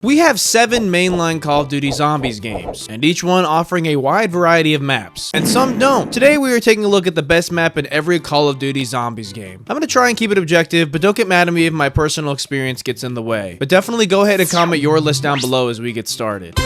We have 7 mainline Call of Duty Zombies games, and each one offering a wide variety of maps, and some don't. Today we are taking a look at the best map in every Call of Duty Zombies game. I'm going to try and keep it objective, but don't get mad at me if my personal experience gets in the way. But definitely go ahead and comment your list down below as we get started.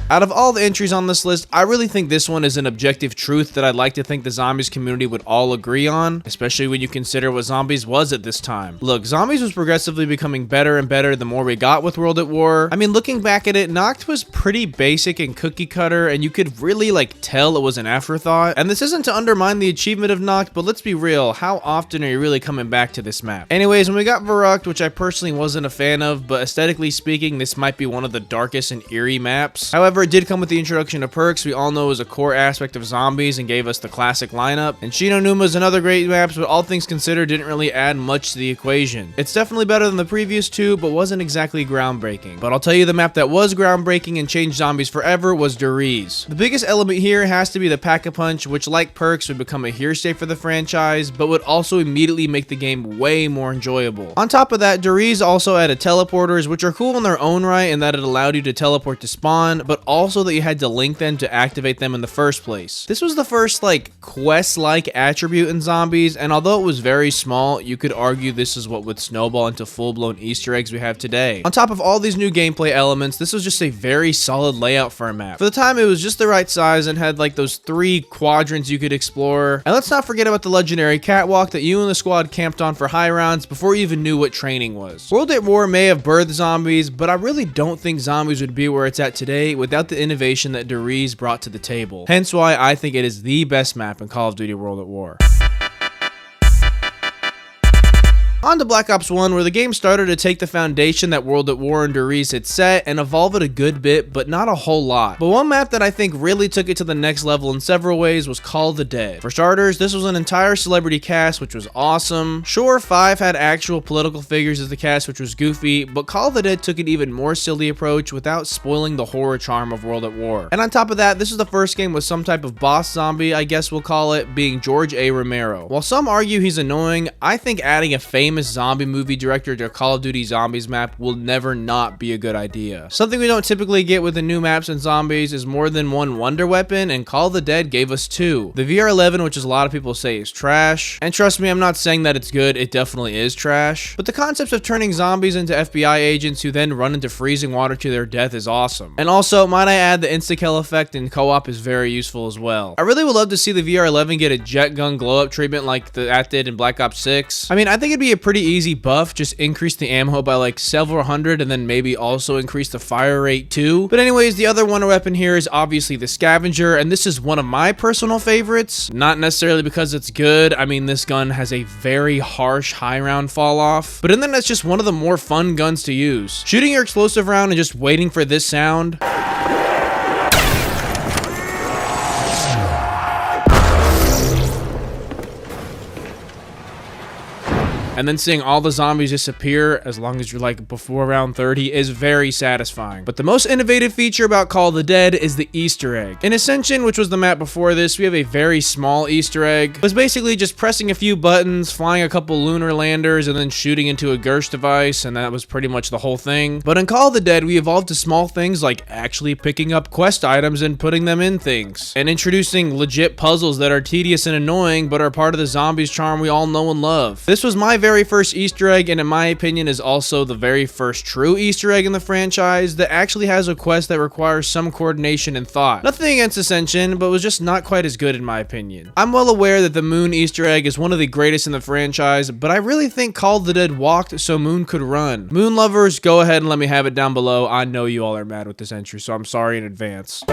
Out of all the entries on this list, I really think this one is an objective truth that I'd like to think the Zombies community would all agree on, especially when you consider what Zombies was at this time. Look, Zombies was progressively becoming better and better the more we got with World at War. I mean, looking back at it, INNOCN was pretty basic and cookie cutter, and you could really tell it was an afterthought. And this isn't to undermine the achievement of INNOCN, but let's be real, how often are you really coming back to this map? Anyways, when we got Verruckt, which I personally wasn't a fan of, but aesthetically speaking, this might be one of the darkest and eerie maps. However, it did come with the introduction of perks we all know is a core aspect of Zombies and gave us the classic lineup. And Shino Numa is another great map, but all things considered didn't really add much to the equation. It's definitely better than the previous two, but wasn't exactly groundbreaking. But I'll tell you, the map that was groundbreaking and changed Zombies forever was Deriz. The biggest element here has to be the Pack-a-Punch, which like perks would become a hearsay for the franchise, but would also immediately make the game way more enjoyable. On top of that, Deriz also added teleporters, which are cool in their own right in that it allowed you to teleport to spawn, but also that you had to link them to activate them in the first place. This was the first quest-like attribute in Zombies, and although it was very small, you could argue this is what would snowball into full-blown Easter eggs we have today. On top of all these new gameplay elements, this was just a very solid layout for a map. For the time, it was just the right size and had those 3 quadrants you could explore. And let's not forget about the legendary catwalk that you and the squad camped on for high rounds before you even knew what training was. World at War may have birthed Zombies, but I really don't think Zombies would be where it's at today without the innovation that Deriz brought to the table. Hence why I think it is the best map in Call of Duty World at War. On to Black Ops 1, where the game started to take the foundation that World at War and Deriz had set and evolve it a good bit, but not a whole lot. But one map that I think really took it to the next level in several ways was Call of the Dead. For starters, this was an entire celebrity cast, which was awesome. Sure, 5 had actual political figures as the cast, which was goofy, but Call of the Dead took an even more silly approach without spoiling the horror charm of World at War. And on top of that, this is the first game with some type of boss zombie, I guess we'll call it, being George A. Romero. While some argue he's annoying, I think adding a famous zombie movie director to a Call of Duty Zombies map will never not be a good idea. Something we don't typically get with the new maps in Zombies is more than one wonder weapon, and Call of the Dead gave us 2. The VR-11, which a lot of people say is trash, and trust me, I'm not saying that it's good, it definitely is trash, but the concept of turning zombies into FBI agents who then run into freezing water to their death is awesome. And also, might I add, the insta-kill effect in co-op is very useful as well. I really would love to see the VR-11 get a jet gun glow-up treatment like that did in Black Ops 6. I mean, I think it'd be a pretty easy buff, just increase the ammo by several hundred and then maybe also increase the fire rate too. But anyways, the other wonder weapon here is obviously the scavenger, and this is one of my personal favorites, not necessarily because it's good. I mean, this gun has a very harsh high round fall off, but then that's just one of the more fun guns to use. Shooting your explosive round and just waiting for this sound, and then seeing all the zombies disappear as long as you're before round 30 is very satisfying. But the most innovative feature about Call of the Dead is the Easter egg. In Ascension, which was the map before this, we have a very small Easter egg. It was basically just pressing a few buttons, flying a couple lunar landers, and then shooting into a Gersh device, and that was pretty much the whole thing. But in Call of the Dead, we evolved to small things like actually picking up quest items and putting them in things, and introducing legit puzzles that are tedious and annoying, but are part of the Zombies charm we all know and love. This was my very first Easter egg, and in my opinion is also the very first true Easter egg in the franchise that actually has a quest that requires some coordination and thought. Nothing against Ascension, but was just not quite as good in my opinion. I'm well aware that the Moon Easter egg is one of the greatest in the franchise, but I really think Call of the Dead walked so Moon could run. Moon lovers, go ahead and let me have it down below. I know you all are mad with this entry, so I'm sorry in advance.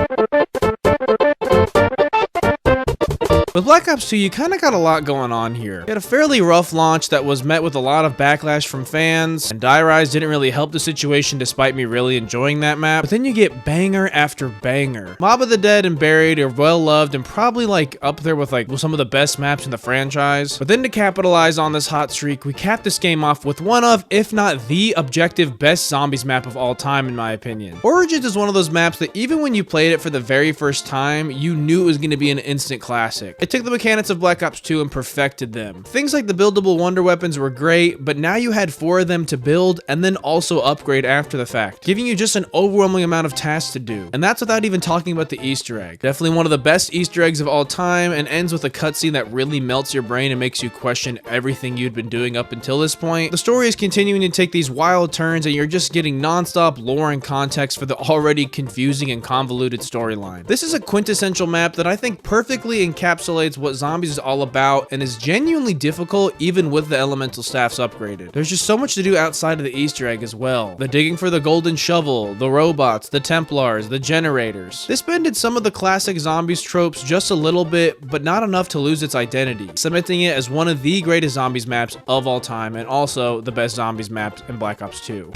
With Black Ops 2, you kinda got a lot going on here. You had a fairly rough launch that was met with a lot of backlash from fans, and Die Rise didn't really help the situation despite me really enjoying that map. But then you get banger after banger. Mob of the Dead and Buried are well loved and probably up there with some of the best maps in the franchise. But then to capitalize on this hot streak, we capped this game off with one of, if not the objective best Zombies map of all time in my opinion. Origins is one of those maps that even when you played it for the very first time, you knew it was going to be an instant classic. It took the mechanics of Black Ops 2 and perfected them. Things like the buildable wonder weapons were great, but now you had 4 of them to build and then also upgrade after the fact, giving you just an overwhelming amount of tasks to do. And that's without even talking about the Easter egg. Definitely one of the best Easter eggs of all time, and ends with a cutscene that really melts your brain and makes you question everything you'd been doing up until this point. The story is continuing to take these wild turns, and you're just getting non-stop lore and context for the already confusing and convoluted storyline. This is a quintessential map that I think perfectly encapsulates what Zombies is all about, and is genuinely difficult even with the elemental staffs upgraded. There's just so much to do outside of the Easter egg as well. The digging for the golden shovel, the robots, the Templars, the generators. This bended some of the classic Zombies tropes just a little bit, but not enough to lose its identity, cementing it as one of the greatest Zombies maps of all time, and also the best Zombies maps in Black Ops 2.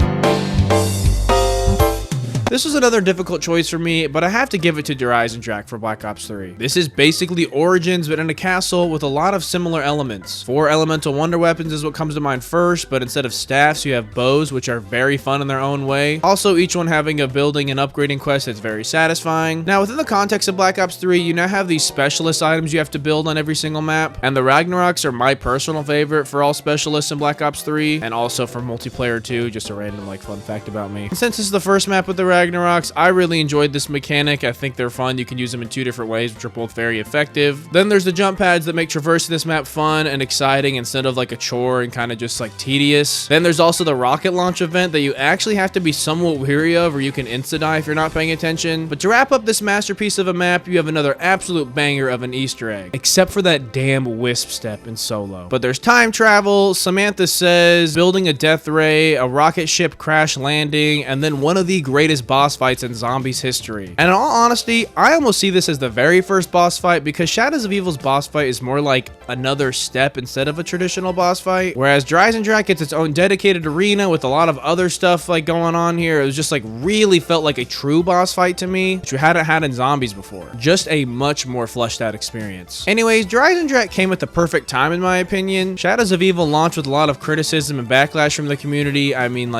This was another difficult choice for me, but I have to give it to Drak for Black Ops 3. This is basically Origins, but in a castle with a lot of similar elements. 4 elemental wonder weapons is what comes to mind first, but instead of staffs, you have bows, which are very fun in their own way. Also, each one having a building and upgrading quest that's very satisfying. Now, within the context of Black Ops 3, you now have these specialist items you have to build on every single map, and the Ragnaroks are my personal favorite for all specialists in Black Ops 3, and also for multiplayer too, just a random fun fact about me. And since this is the first map with the Ragnaroks, I really enjoyed this mechanic. I think they're fun. You can use them in 2 different ways, which are both very effective. Then there's the jump pads that make traversing this map fun and exciting instead of a chore and kind of just tedious. Then there's also the rocket launch event that you actually have to be somewhat weary of, or you can insta-die if you're not paying attention. But to wrap up this masterpiece of a map, you have another absolute banger of an Easter egg, except for that damn wisp step in Solo. But there's time travel, Samantha says, building a death ray, a rocket ship crash landing, and then one of the greatest boss fights in Zombies history. And in all honesty, I almost see this as the very first boss fight, because Shadows of Evil's boss fight is more like another step instead of a traditional boss fight, whereas Drak gets its own dedicated arena with a lot of other stuff going on here. It was just really felt like a true boss fight to me, which we hadn't had in Zombies before. Just a much more fleshed out experience. Anyways, Drak came at the perfect time in my opinion. Shadows of Evil launched with a lot of criticism and backlash from the community. I mean,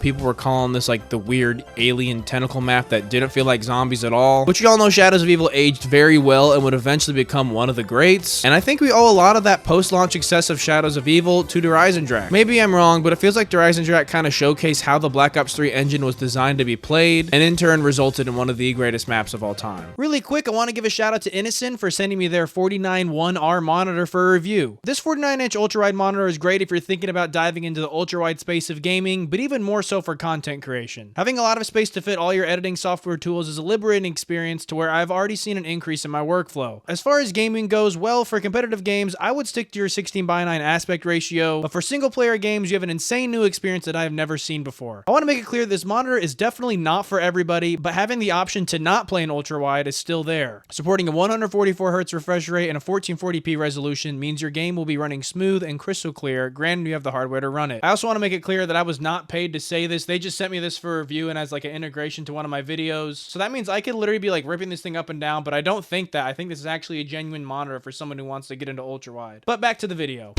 people were calling this the weird alien tentacle map that didn't feel like Zombies at all, which you all know Shadows of Evil aged very well and would eventually become one of the greats. And I think we owe a lot of that post-launch success of Shadows of Evil to Drak. Maybe I'm wrong, but it feels like Drak kind of showcased how the Black Ops 3 engine was designed to be played, and in turn resulted in one of the greatest maps of all time. Really quick, I want to give a shout out to INNOCN for sending me their 49-1R monitor for a review. This 49-inch ultra-wide monitor is great if you're thinking about diving into the ultra-wide space of gaming, but even more so for content creation. Having a lot of space to fit all your editing software tools is a liberating experience to where I've already seen an increase in my workflow. As far as gaming goes, well, for competitive games, I would stick to your 16:9 aspect ratio, but for single player games, you have an insane new experience that I have never seen before. I want to make it clear this monitor is definitely not for everybody, but having the option to not play in ultra wide is still there. Supporting a 144Hz refresh rate and a 1440p resolution means your game will be running smooth and crystal clear, granted you have the hardware to run it. I also want to make it clear that I was not paid to say this. They just sent me this for review and as an integration to one of my videos. So that means I could literally be ripping this thing up and down, but I don't think that. I think this is actually a genuine monitor for someone who wants to get into ultra wide. But back to the video.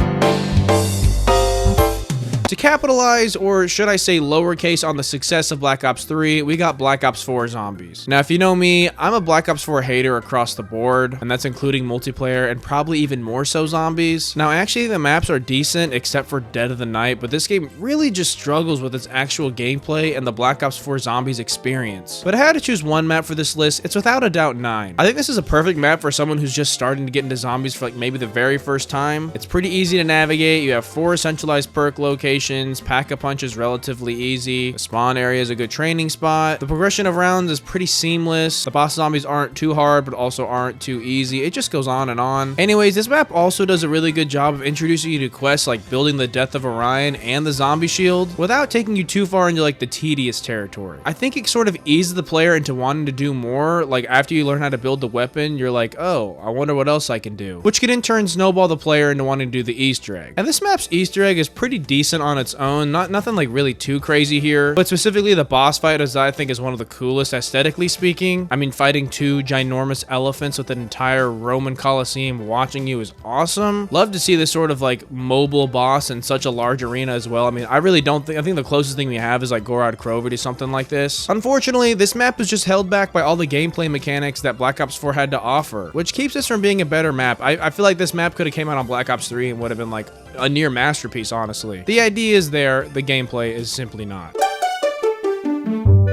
To capitalize, or should I say lowercase, on the success of Black Ops 3, we got Black Ops 4 Zombies. Now, if you know me, I'm a Black Ops 4 hater across the board, and that's including multiplayer and probably even more so Zombies. Now, actually, the maps are decent except for Dead of the Night, but this game really just struggles with its actual gameplay and the Black Ops 4 Zombies experience. But if I had to choose one map for this list, it's without a doubt 9. I think this is a perfect map for someone who's just starting to get into Zombies for maybe the very first time. It's pretty easy to navigate. You have 4 centralized perk locations. Pack-a-punch is relatively easy. The spawn area is a good training spot. The progression of rounds is pretty seamless. The boss zombies aren't too hard, but also aren't too easy. It just goes on and on. Anyways, this map also does a really good job of introducing you to quests like building the Death of Orion and the Zombie Shield without taking you too far into the tedious territory. I think it sort of eases the player into wanting to do more. After you learn how to build the weapon, you're oh, I wonder what else I can do, which can in turn snowball the player into wanting to do the Easter egg. And this map's Easter egg is pretty decent on its own. Nothing like really too crazy here, but specifically the boss fight as I think is one of the coolest aesthetically speaking. I mean, fighting two ginormous elephants with an entire Roman Colosseum watching you is awesome. Love to see this sort of like mobile boss in such a large arena as well. I mean, I think the closest thing we have is like Gorod Krovid or something like this. Unfortunately, this map is just held back by all the gameplay mechanics that Black Ops 4 had to offer, which keeps this from being a better map. I feel like this map could have came out on Black Ops 3 and would have been like a near masterpiece, honestly. The idea is there, the gameplay is simply not.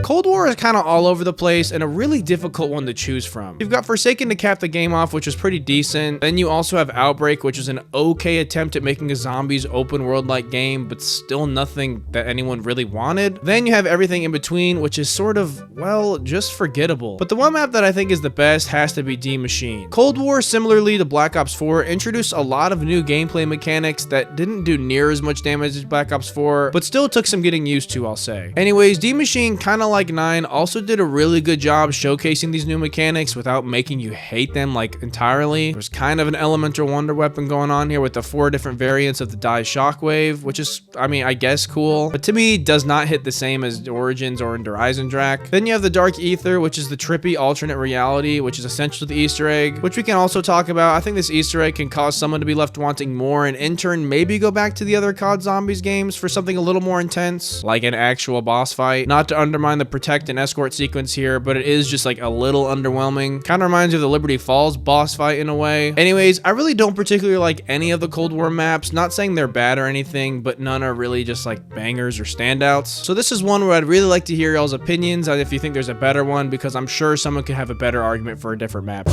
Cold War is kind of all over the place and a really difficult one to choose from. You've got Forsaken to cap the game off, which was pretty decent. Then you also have Outbreak, which is an okay attempt at making a zombies open world like game, but still nothing that anyone really wanted. Then you have everything in between, which is sort of, well, just forgettable. But the one map that I think is the best has to be D Machine. Cold War, similarly to Black Ops 4, introduced a lot of new gameplay mechanics that didn't do near as much damage as Black Ops 4, but still took some getting used to, I'll say. Anyways, D Machine, kind of like 9, also did a really good job showcasing these new mechanics without making you hate them like entirely. There's kind of an elemental wonder weapon going on here with the 4 different variants of the Die Shockwave, which is, I mean, I guess cool, but to me does not hit the same as Origins or in Horizon Drac. Then you have the Dark Ether, which is the trippy alternate reality, which is essentially the Easter egg, which we can also talk about. I think this Easter egg can cause someone to be left wanting more and in turn maybe go back to the other COD Zombies games for something a little more intense, like an actual boss fight. Not to undermine the protect and escort sequence here, but it is just like a little underwhelming. Kind of reminds me of the Liberty Falls boss fight in a way. Anyways, I really don't particularly like any of the Cold War maps. Not saying they're bad or anything, but none are really just like bangers or standouts. So this is one where I'd really like to hear y'all's opinions on if you think there's a better one, because I'm sure someone could have a better argument for a different map.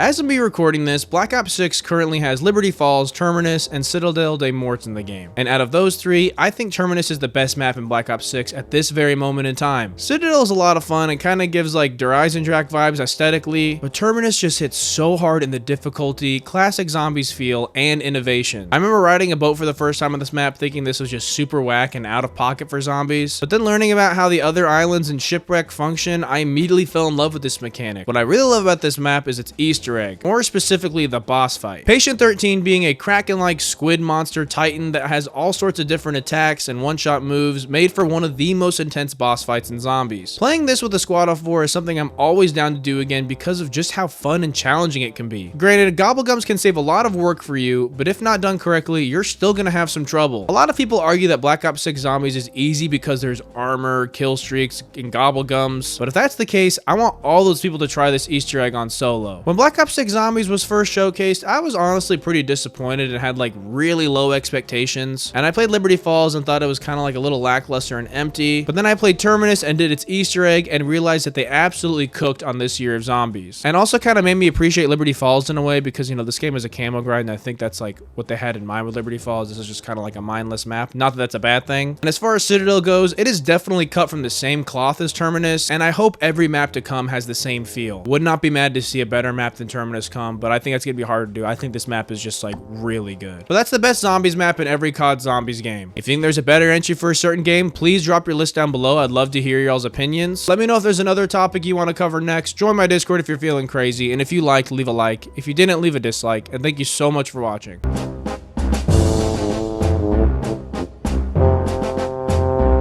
As of me recording this, Black Ops 6 currently has Liberty Falls, Terminus, and Citadel des Morts in the game. And out of those 3, I think Terminus is the best map in Black Ops 6 at this very moment in time. Citadel is a lot of fun and kind of gives like Horizon Drac vibes aesthetically, but Terminus just hits so hard in the difficulty, classic zombies feel, and innovation. I remember riding a boat for the first time on this map thinking this was just super whack and out of pocket for zombies, but then learning about how the other islands and shipwreck function, I immediately fell in love with this mechanic. What I really love about this map is its Easter egg, more specifically the boss fight. Patient 13 being a Kraken-like squid monster titan that has all sorts of different attacks and one-shot moves, made for one of the most intense boss fights in zombies. Playing this with a squad of 4 is something I'm always down to do again because of just how fun and challenging it can be. Granted, Gobblegums can save a lot of work for you, but if not done correctly, you're still gonna have some trouble. A lot of people argue that Black Ops 6 Zombies is easy because there's armor, kill streaks, and Gobblegums, but if that's the case, I want all those people to try this Easter egg on solo. When Black Ops 6 Zombies was first showcased, I was honestly pretty disappointed and had like really low expectations, and I played Liberty Falls and thought it was kind of like a little lackluster and empty, but then I played Terminus and did its Easter egg and realized that they absolutely cooked on this year of zombies, and also kind of made me appreciate Liberty Falls in a way because, you know, this game is a camo grind, and I think that's like what they had in mind with Liberty Falls. This is just kind of like a mindless map, not that that's a bad thing. And as far as Citadel goes, it is definitely cut from the same cloth as Terminus, and I hope every map to come has the same feel. Would not be mad to see a better map than Terminus come, but I think that's gonna be hard to do. I think this map is just like really good. But that's the best zombies map in every COD Zombies game. If you think there's a better entry for a certain game, please drop your list down below. I'd love to hear y'all's opinions. Let me know if there's another topic you want to cover next. Join my Discord if you're feeling crazy, and if you liked, leave a like. If you didn't, leave a dislike, and thank you so much for watching.